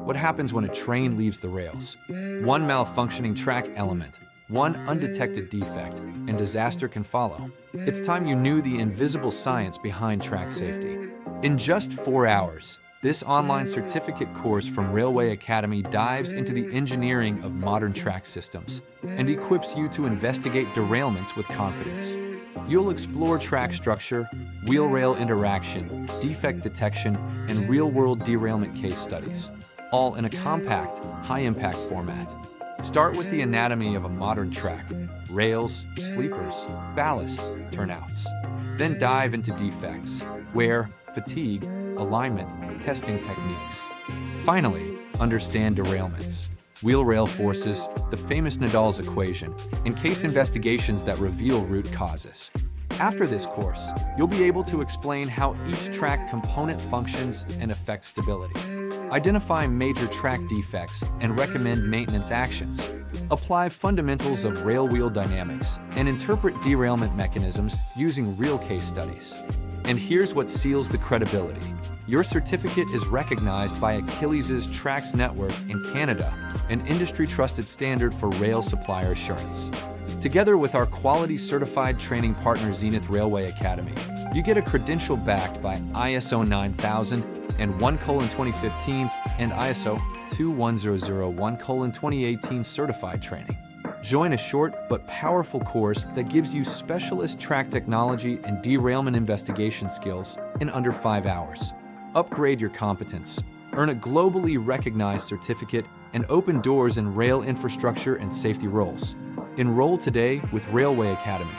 What happens when a train leaves the rails? One malfunctioning track element, one undetected defect, and disaster can follow. It's time you knew the invisible science behind track safety. In just 4 hours, this online certificate course from Railway Academy dives into the engineering of modern track systems and equips you to investigate derailments with confidence. You'll explore track structure, wheel-rail interaction, defect detection, and real-world derailment case studies, all in a compact, high-impact format. Start with the anatomy of a modern track: rails, sleepers, ballast, turnouts. Then dive into defects, wear, fatigue, alignment, testing techniques. Finally, understand derailments, wheel-rail forces, the famous Nadal's equation, and case investigations that reveal root causes. After this course, you'll be able to explain how each track component functions and affects stability, identify major track defects, and recommend maintenance actions, apply fundamentals of rail wheel dynamics, and interpret derailment mechanisms using real case studies. And here's what seals the credibility. Your certificate is recognized by Achilles' TRACCS network in Canada, an industry-trusted standard for rail supplier assurance. Together with our quality-certified training partner Zenith Railway Academy, you get a credential backed by ISO 9000 and 1:2015 and ISO 21001:2018 certified training. Join a short but powerful course that gives you specialist track technology and derailment investigation skills in under 5 hours. Upgrade your competence, earn a globally recognized certificate, and open doors in rail infrastructure and safety roles. Enroll today with Railway Academy.